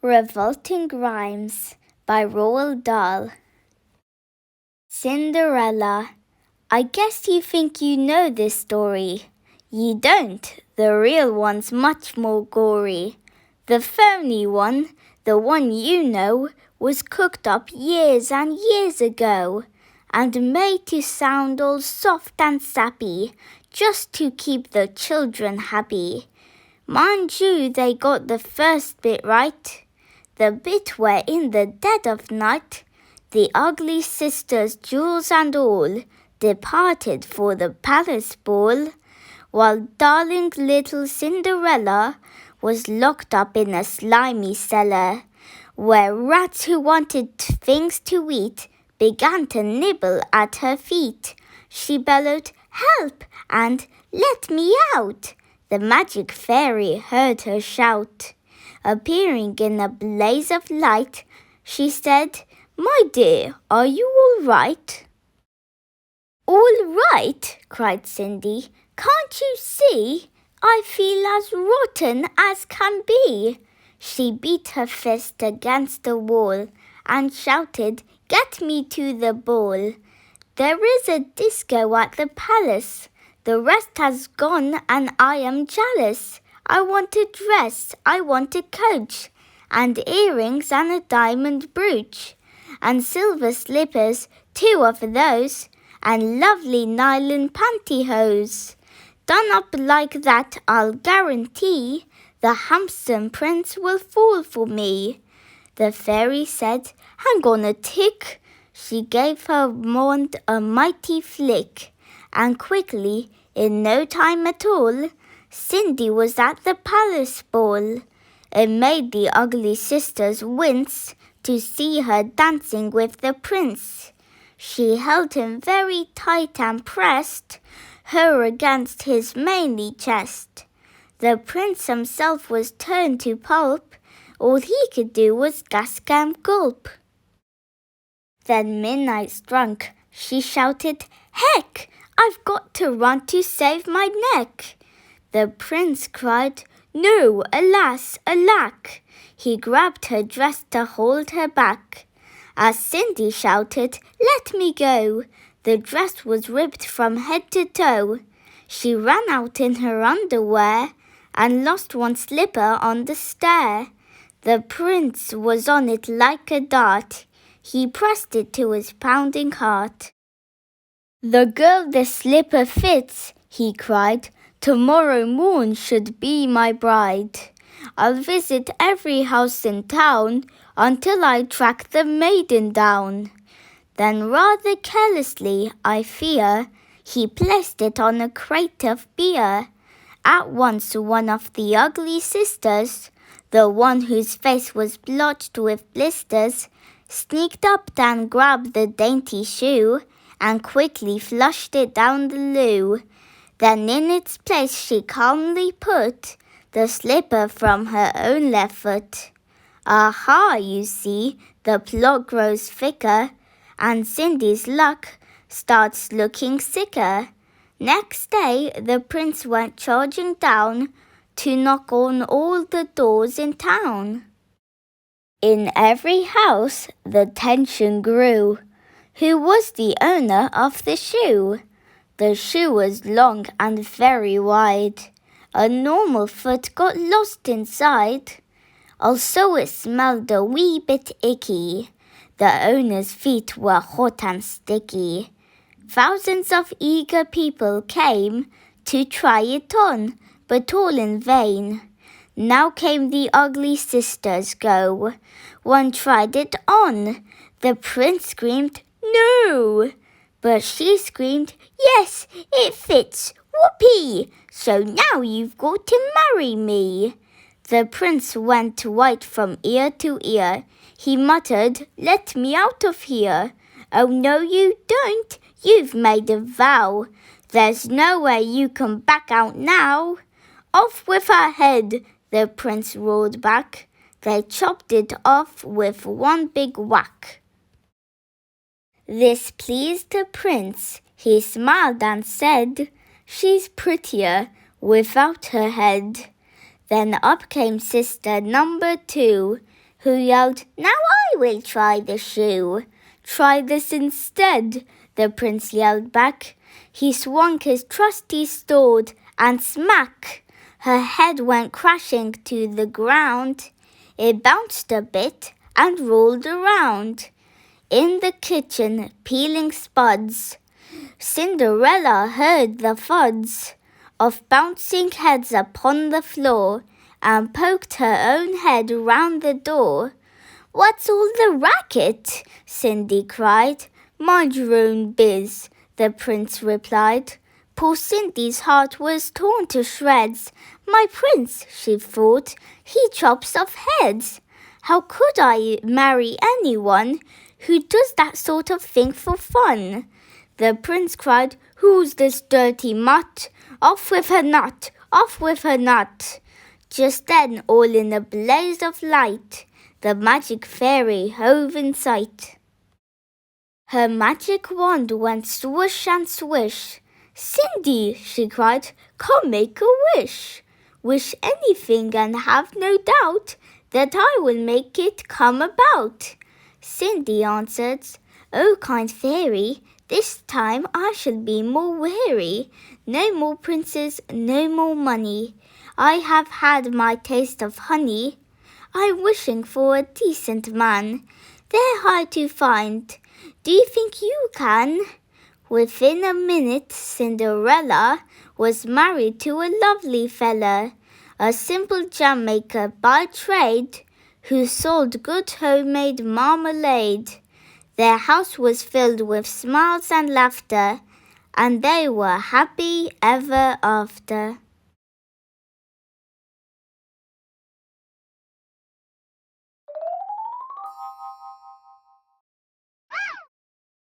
Revolting Rhymes by Roald Dahl. Cinderella. I guess you think you know this story. You don't. The real one's much more gory. The phony one, the one you know, was cooked up years and years ago, and made to sound all soft and sappy, just to keep the children happy. Mind you, they got the first bit right. The bit where in the dead of night, the ugly sisters, Jules and all, departed for the palace ball, while darling little Cinderella was locked up in a slimy cellar, where rats who wanted things to eat began to nibble at her feet. She bellowed, "Help!" and "Let me out!" The magic fairy heard her shout. Appearing in a blaze of light, she said, "My dear, are you all right?" "All right?" cried Cindy. "Can't you see? I feel as rotten as can be." She beat her fist against the wall and shouted, "Get me to the ball. There is a disco at the palace. The rest has gone and I am jealous. I want a dress, I want a coach, and earrings and a diamond brooch, and silver slippers, 2 of those, and lovely nylon pantyhose. Done up like that, I'll guarantee the handsome prince will fall for me." The fairy said, "Hang on a tick." She gave her wand a mighty flick, and quickly, in no time at all, Cindy was at the palace ball. It made the ugly sisters wince to see her dancing with the prince. She held him very tight and pressed her against his manly chest. The prince himself was turned to pulp. All he could do was gasp and gulp. Then midnight struck. She shouted, "Heck! I've got to run to save my neck." The prince cried, "No, alas, alack!" He grabbed her dress to hold her back. As Cindy shouted, "Let me go!" the dress was ripped from head to toe. She ran out in her underwear and lost one slipper on the stair. The prince was on it like a dart. He pressed it to his pounding heart. "The girl this slipper fits," he cried, "tomorrow morn should be my bride. I'll visit every house in town until I track the maiden down." Then rather carelessly, I fear, he placed it on a crate of beer. At once one of the ugly sisters, the one whose face was blotched with blisters, sneaked up and grabbed the dainty shoe and quickly flushed it down the loo. Then in its place she calmly put the slipper from her own left foot. Aha, you see, the plot grows thicker, and Cindy's luck starts looking sicker. Next day, the prince went charging down to knock on all the doors in town. In every house, the tension grew. Who was the owner of the shoe? The shoe was long and very wide. A normal foot got lost inside. Also it smelled a wee bit icky. The owner's feet were hot and sticky. Thousands of eager people came to try it on, but all in vain. Now came the ugly sisters go. One tried it on. The prince screamed, "No!" But she screamed, "Yes, it fits, whoopee! So now you've got to marry me." The prince went white from ear to ear. He muttered, "Let me out of here." "Oh no you don't, you've made a vow. There's nowhere you can back out now." "Off with her head," the prince roared back. They chopped it off with one big whack. This pleased the prince. He smiled and said, "She's prettier without her head." Then up came sister number 2, who yelled, "Now I will try the shoe." "Try this instead," the prince yelled back. He swung his trusty sword, and smack! Her head went crashing to the ground. It bounced a bit and rolled around. In the kitchen, peeling spuds, Cinderella heard the thuds of bouncing heads upon the floor, and poked her own head round the door. "What's all the racket?" Cindy cried. "Mind your own biz," the prince replied. Poor Cindy's heart was torn to shreds. "My prince," she thought, "he chops off heads. How could I marry anyone who does that sort of thing for fun?" The prince cried, "Who's this dirty mutt? Off with her nut, off with her nut." Just then, all in a blaze of light, the magic fairy hove in sight. Her magic wand went swoosh and swish. "Cindy," she cried, "come make a wish. Wish anything and have no doubt that I will make it come about." Cindy answered, "Oh, kind fairy, this time I shall be more wary. No more princes, no more money. I have had my taste of honey. I'm wishing for a decent man. They're hard to find. Do you think you can?" Within a minute, Cinderella was married to a lovely fella, a simple jam maker by trade, who sold good homemade marmalade. Their house was filled with smiles and laughter, and they were happy ever after.